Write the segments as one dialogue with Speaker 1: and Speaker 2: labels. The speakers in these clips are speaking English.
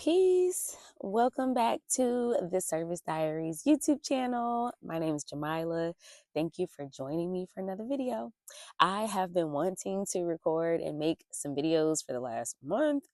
Speaker 1: Peace. Welcome back to the Service Diaries YouTube channel. My name is Jamila. Thank you for joining me for another video. I have been wanting to record and make some videos for the last month.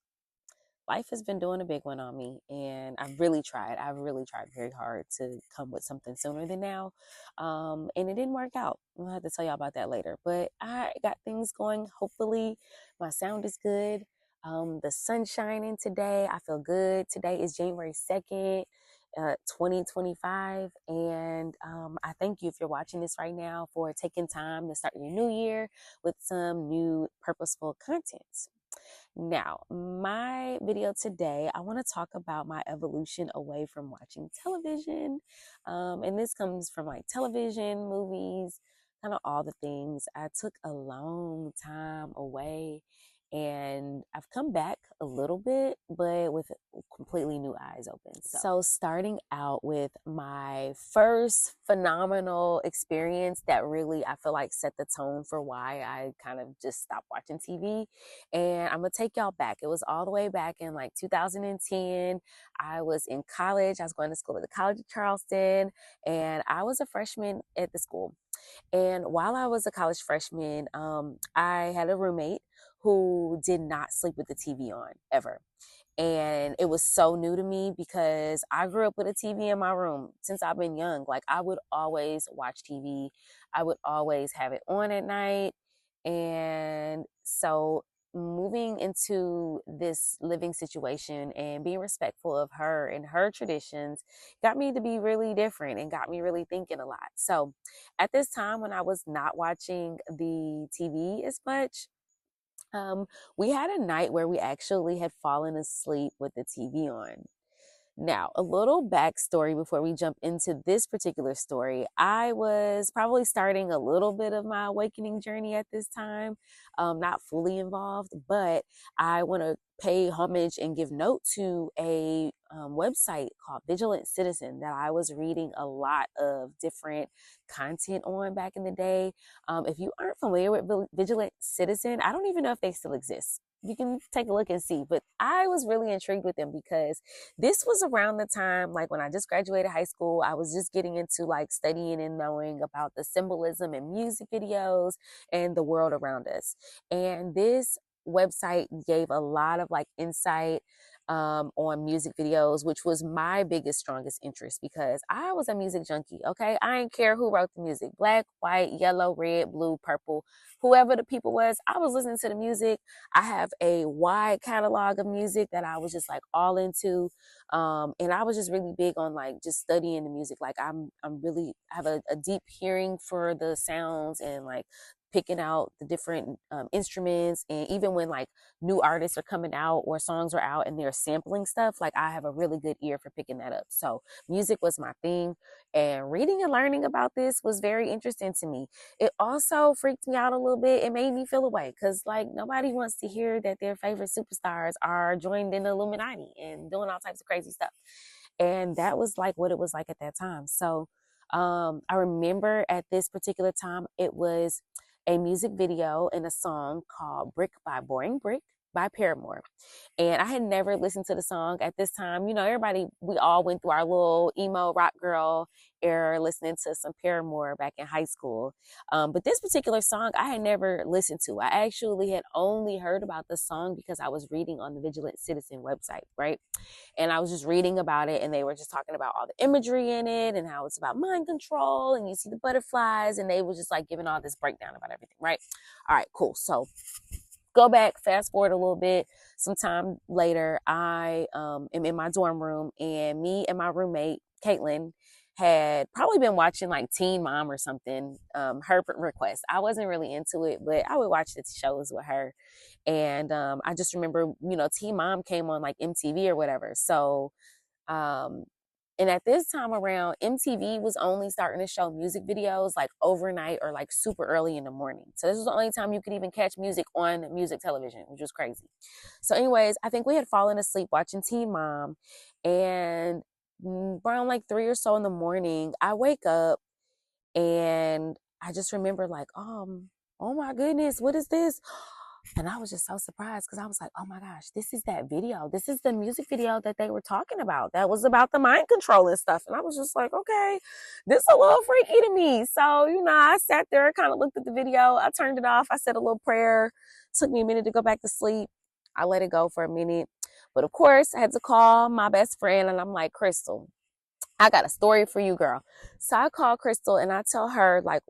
Speaker 1: Life has been doing a big one on me, and I've really tried. I've really tried very hard to come with something sooner than now, and it didn't work out. I'll have to tell y'all about that later. But I got things going. Hopefully, my sound is good. The sun's shining today. I feel good. Today is January 2nd. 2025, and I thank you if you're watching this right now for taking time to start your new year with some new purposeful content. Now, my video today, I want to talk about my evolution away from watching television. And this comes from like television, movies, kind of all the things. I took a long time away and I've come back a little bit, but with completely new eyes open. So starting out with my first phenomenal experience that really, I feel like, set the tone for why I kind of just stopped watching TV. And I'm gonna take y'all back. It was all the way back in like 2010. I was in college. I was going to school at the College of Charleston, and I was a freshman at the school. And while I was a college freshman, I had a roommate who did not sleep with the TV on ever. And it was so new to me because I grew up with a TV in my room since I've been young. Like, I would always watch TV. I would always have it on at night. And so moving into this living situation and being respectful of her and her traditions got me to be really different and got me really thinking a lot. So at this time, when I was not watching the TV as much, we had a night where we actually had fallen asleep with the TV on. Now, a little backstory before we jump into this particular story. I was probably starting a little bit of my awakening journey at this time, not fully involved, but I want to pay homage and give note to a website called Vigilant Citizen that I was reading a lot of different content on back in the day. If you aren't familiar with Vigilant Citizen, I don't even know if they still exist. You can take a look and see, but I was really intrigued with them because this was around the time, like when I just graduated high school. I was just getting into like studying and knowing about the symbolism in music videos and the world around us. And this website gave a lot of like insight on music videos, which was my biggest, strongest interest because I was a music junkie. Okay. I didn't care who wrote the music, black, white, yellow, red, blue, purple, whoever the people was. I was listening to the music. I have a wide catalog of music that I was just like all into. And I was just really big on like just studying the music. Like I'm really have a deep hearing for the sounds and like picking out the different instruments. And even when like new artists are coming out or songs are out and they're sampling stuff, like I have a really good ear for picking that up. So music was my thing, and reading and learning about this was very interesting to me. It also freaked me out a little bit. It made me feel away because like nobody wants to hear that their favorite superstars are joined in the Illuminati and doing all types of crazy stuff. And that was like what it was like at that time. So I remember at this particular time, it was a music video and a song called Brick by Boring Brick by Paramore. And I had never listened to the song at this time. You know, everybody, we all went through our little emo rock girl era listening to some Paramore back in high school. But this particular song I had never listened to. I actually had only heard about the song because I was reading on the Vigilant Citizen website, right? And I was just reading about it, and they were just talking about all the imagery in it and how it's about mind control, and you see the butterflies, and they were just like giving all this breakdown about everything, right? All right, cool. So go back, fast forward a little bit. Sometime later, I am in my dorm room, and me and my roommate, Caitlin, had probably been watching like Teen Mom or something, her request. I wasn't really into it, but I would watch the shows with her. And I just remember, you know, Teen Mom came on like MTV or whatever. So, um, and at this time around, MTV was only starting to show music videos like overnight or like super early in the morning. So this was the only time you could even catch music on music television, which was crazy. So anyways, I think we had fallen asleep watching Teen Mom, and around like 3 or so in the morning, I wake up and I just remember like, oh my goodness, what is this? And I was just so surprised because I was like, oh my gosh, this is that video. This is the music video that they were talking about. That was about the mind control and stuff. And I was just like, okay, this is a little freaky to me. So, I sat there, kind of looked at the video. I turned it off. I said a little prayer. It took me a minute to go back to sleep. I let it go for a minute. But of course, I had to call my best friend and I'm like, Crystal, I got a story for you, girl. So I call Crystal and I tell her like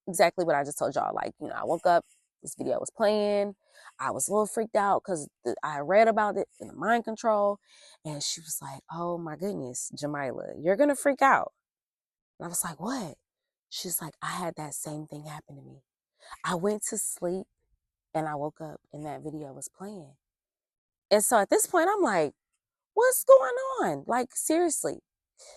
Speaker 1: exactly what I just told y'all. Like, I woke up, this video was playing. I was a little freaked out because I read about it in the mind control. And she was like, oh my goodness, Jamila, you're going to freak out. And I was like, what? She's like, I had that same thing happen to me. I went to sleep and I woke up and that video was playing. And so at this point, I'm like, what's going on? Like, seriously.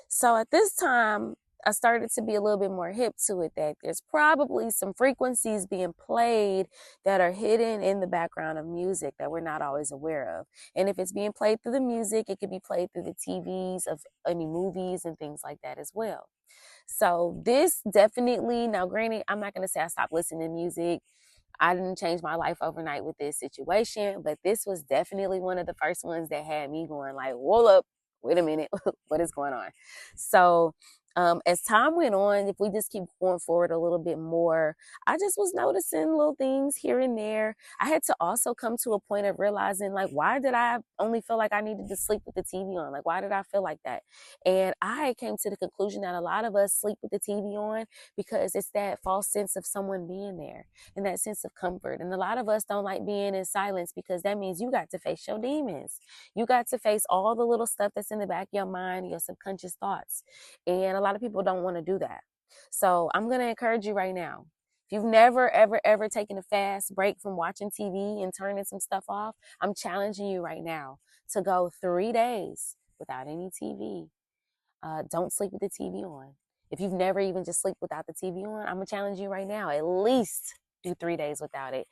Speaker 1: So at this time, I started to be a little bit more hip to it, that there's probably some frequencies being played that are hidden in the background of music that we're not always aware of. And if it's being played through the music, it could be played through the TVs of any movies and things like that as well. So this definitely, now granted, I'm not going to say I stopped listening to music. I didn't change my life overnight with this situation, but this was definitely one of the first ones that had me going like, whoa up, wait a minute, what is going on? So as time went on, if we just keep going forward a little bit more, I just was noticing little things here and there. I had to also come to a point of realizing, like, why did I only feel like I needed to sleep with the TV on? Like, why did I feel like that? And I came to the conclusion that a lot of us sleep with the TV on because it's that false sense of someone being there and that sense of comfort. And a lot of us don't like being in silence because that means you got to face your demons. You got to face all the little stuff that's in the back of your mind, your subconscious thoughts. And a lot of people don't want to do that. So I'm going to encourage you right now. If you've never, ever, ever taken a fast break from watching TV and turning some stuff off, I'm challenging you right now to go 3 days without any TV. Don't sleep with the TV on. If you've never even just sleep without the TV on, I'm going to challenge you right now. At least do 3 days without it.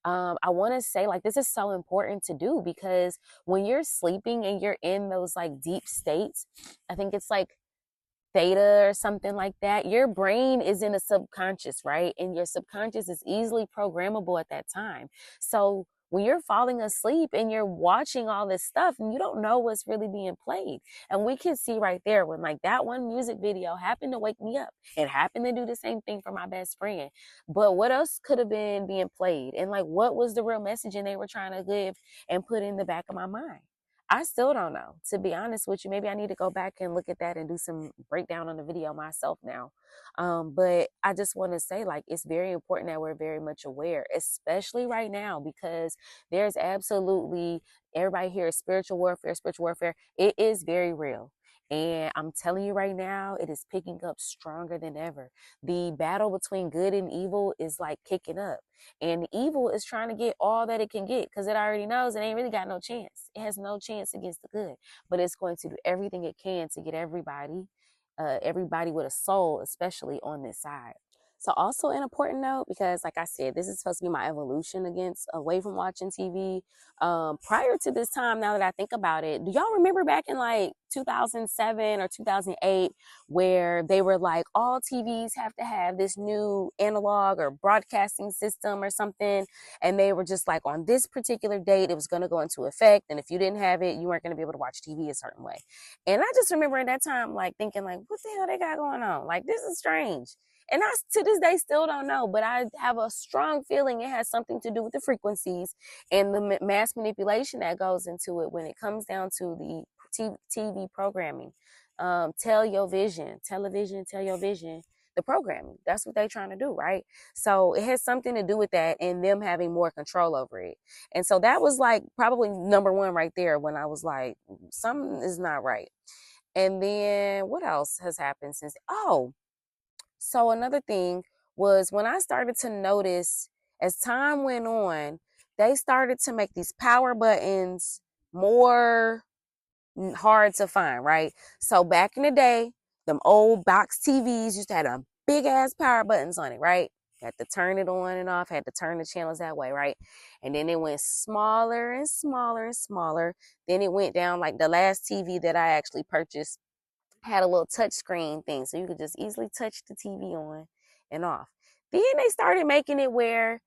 Speaker 1: I want to say, like, this is so important to do because when you're sleeping and you're in those like deep states, I think it's like theta or something like that, your brain is in a subconscious, right? And your subconscious is easily programmable at that time. So when you're falling asleep and you're watching all this stuff and you don't know what's really being played. And we can see right there when like that one music video happened to wake me up. It happened to do the same thing for my best friend. But what else could have been being played? And like, what was the real messaging they were trying to give and put in the back of my mind? I still don't know, to be honest with you. Maybe I need to go back and look at that and do some breakdown on the video myself now. But I just want to say, like, it's very important that we're very much aware, especially right now, because there's absolutely, everybody here is spiritual warfare, spiritual warfare. It is very real. And I'm telling you right now, it is picking up stronger than ever. The battle between good and evil is like kicking up. And the evil is trying to get all that it can get because it already knows it ain't really got no chance. It has no chance against the good, but it's going to do everything it can to get everybody with a soul, especially on this side. So also an important note, because like I said, this is supposed to be my evolution away from watching TV. Prior to this time, now that I think about it, do y'all remember back in like 2007 or 2008 where they were like, all TVs have to have this new analog or broadcasting system or something. And they were just like, on this particular date, it was going to go into effect. And if you didn't have it, you weren't going to be able to watch TV a certain way. And I just remember at that time, like thinking like, what the hell they got going on? Like, this is strange. And I, to this day, still don't know, but I have a strong feeling it has something to do with the frequencies and the mass manipulation that goes into it when it comes down to the TV programming. Tell your vision, television, tell your vision, the programming. That's what they're trying to do, right? So it has something to do with that and them having more control over it. And so that was like probably number one right there when I was like, something is not right. And then what else has happened since? So another thing was when I started to notice as time went on, they started to make these power buttons more hard to find, right? So back in the day, them old box TVs used to have them big ass power buttons on it, right? Had to turn it on and off, had to turn the channels that way, right? And then it went smaller and smaller and smaller. Then it went down, like the last TV that I actually purchased had a little touch screen thing, so you could just easily touch the TV on and off. Then they started making it where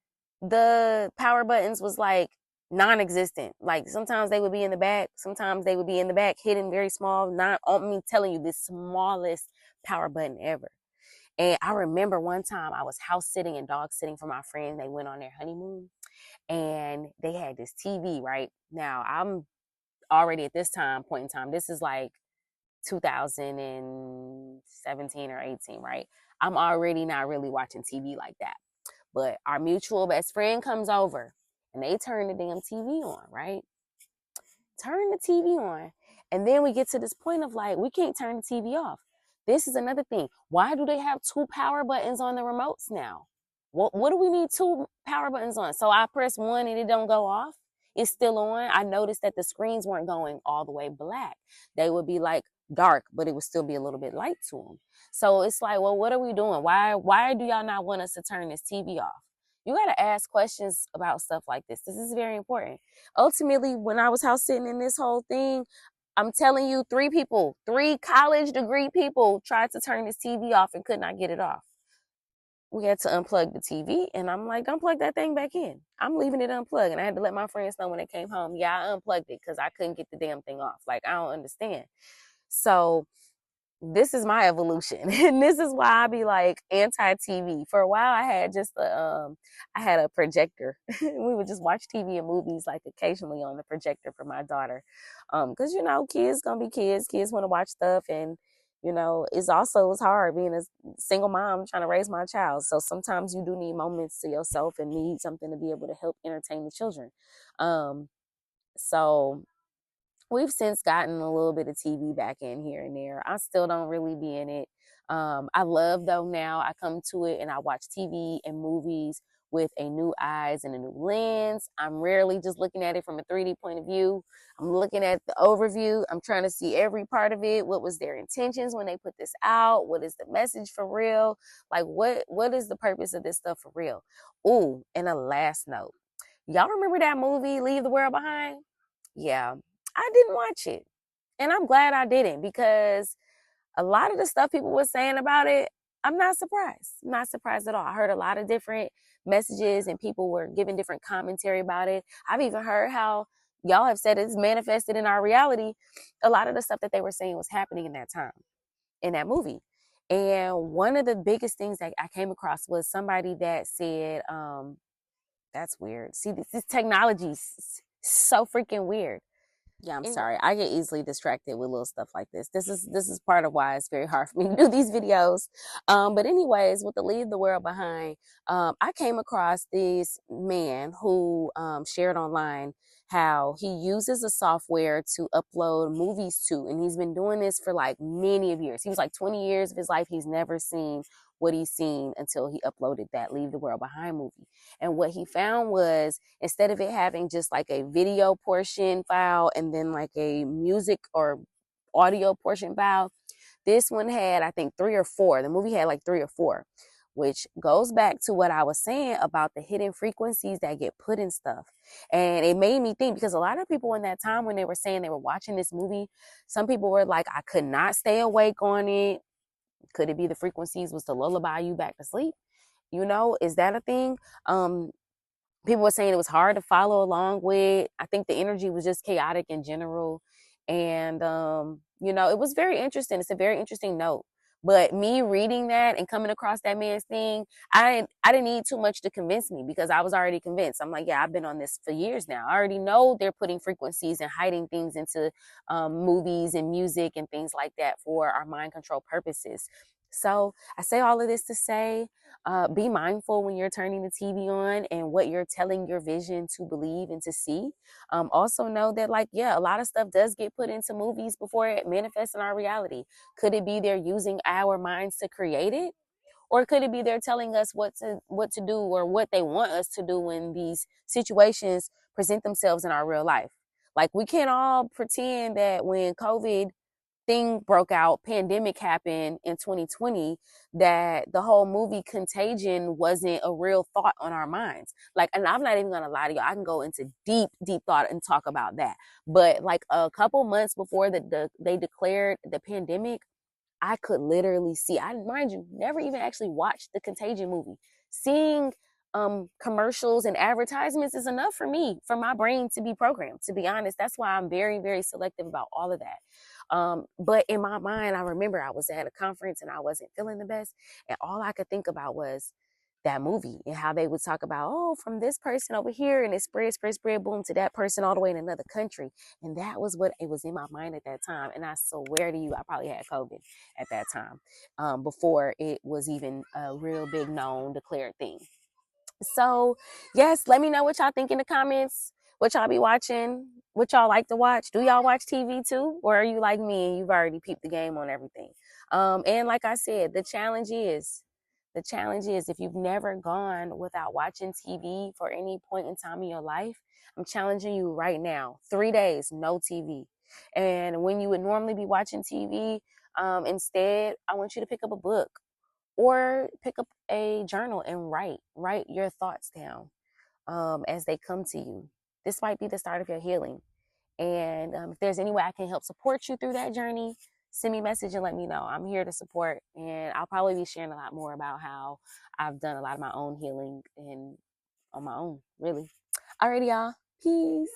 Speaker 1: the power buttons was like non-existent. Like sometimes they would be in the back, sometimes they would be in the back, hidden very small. Not, I mean, telling you, the smallest power button ever. And I remember one time I was house sitting and dog sitting for my friend. They went on their honeymoon and they had this TV, right? Now I'm already at this point in time, this is like 2017 or 18, right? I'm already not really watching TV like that. But our mutual best friend comes over and they turn the damn TV on, right? Turn the TV on. And then we get to this point of like, we can't turn the TV off. This is another thing. Why do they have two power buttons on the remotes now? What do we need two power buttons on? So I press one and it don't go off. It's still on. I noticed that the screens weren't going all the way black. They would be like dark, but it would still be a little bit light to them. So it's like, well, what are we doing? Why do y'all not want us to turn this TV off? You got to ask questions about stuff like this. This is very important. Ultimately, when I was house sitting in this whole thing, I'm telling you, three college degree people tried to turn this TV off and could not get it off. We had to unplug the TV, and I'm like, don't plug that thing back in. I'm leaving it unplugged. And I had to let my friends know when they came home, yeah, I unplugged it because I couldn't get the damn thing off. Like, I don't understand. So this is my evolution. And this is why I be like anti-TV. For a while, I had a projector. We would just watch TV and movies like occasionally on the projector for my daughter. Because, kids gonna be kids. Kids want to watch stuff. And, it's hard being a single mom trying to raise my child. So sometimes you do need moments to yourself and need something to be able to help entertain the children. So we've since gotten a little bit of TV back in here and there. I still don't really be in it. I love, though, now I come to it and I watch TV and movies with a new eyes and a new lens. I'm rarely just looking at it from a 3D point of view. I'm looking at the overview. I'm trying to see every part of it. What was their intentions when they put this out? What is the message for real? Like, what is the purpose of this stuff for real? Ooh, and a last note. Y'all remember that movie, Leave the World Behind? Yeah, I didn't watch it. And I'm glad I didn't, because a lot of the stuff people were saying about it, I'm not surprised. I'm not surprised at all. I heard a lot of different messages and people were giving different commentary about it. I've even heard how y'all have said it's manifested in our reality. A lot of the stuff that they were saying was happening in that time, in that movie. And one of the biggest things that I came across was somebody that said, that's weird. See, this technology is so freaking weird. Yeah, I'm sorry. I get easily distracted with little stuff like this. This is part of why it's very hard for me to do these videos. But anyways, with the Leave the World Behind, I came across this man who shared online how he uses a software to upload movies to, and he's been doing this for like many of years. He was like 20 years of his life. He's never seen what he's seen until he uploaded that Leave the World Behind movie. And what he found was, instead of it having just like a video portion file and then like a music or audio portion file, this one had, I think, 3 or 4. The movie had like 3 or 4, which goes back to what I was saying about the hidden frequencies that get put in stuff. And it made me think, because a lot of people in that time when they were saying they were watching this movie, some people were like, I could not stay awake on it. Could it be the frequencies was to lullaby you back to sleep? Is that a thing? People were saying it was hard to follow along with. I think the energy was just chaotic in general. And, it was very interesting. It's a very interesting note. But me reading that and coming across that man's thing, I didn't need too much to convince me, because I was already convinced. I'm like, yeah, I've been on this for years now. I already know they're putting frequencies and hiding things into movies and music and things like that for our mind control purposes. So I say all of this to say, be mindful when you're turning the TV on and what you're telling your vision to believe and to see. Also know that, like, yeah, a lot of stuff does get put into movies before it manifests in our reality. Could it be they're using our minds to create it? Or could it be they're telling us what to do, or what they want us to do when these situations present themselves in our real life? Like, we can't all pretend that when COVID thing broke out, pandemic happened in 2020, that the whole movie Contagion wasn't a real thought on our minds. Like, and I'm not even gonna lie to you, I can go into deep thought and talk about that. But like a couple months before they declared the pandemic, I could literally see, I mind you, never even actually watched the Contagion movie, seeing commercials and advertisements is enough for me, for my brain to be programmed, to be honest. That's why I'm very, very selective about all of that. But in my mind, I remember I was at a conference and I wasn't feeling the best. And all I could think about was that movie and how they would talk about, oh, from this person over here and it spread, boom, to that person all the way in another country. And that was what it was in my mind at that time. And I swear to you, I probably had COVID at that time, before it was even a real big known declared thing. So, yes, let me know what y'all think in the comments. What y'all be watching? What y'all like to watch? Do y'all watch TV too? Or are you like me and you've already peeped the game on everything? And like I said, the challenge is if you've never gone without watching TV for any point in time in your life, I'm challenging you right now. 3 days, no TV. And when you would normally be watching TV, instead, I want you to pick up a book or pick up a journal and write your thoughts down, as they come to you. This might be the start of your healing. And if there's any way I can help support you through that journey, send me a message and let me know. I'm here to support, and I'll probably be sharing a lot more about how I've done a lot of my own healing and on my own, really. Alrighty, y'all. Peace.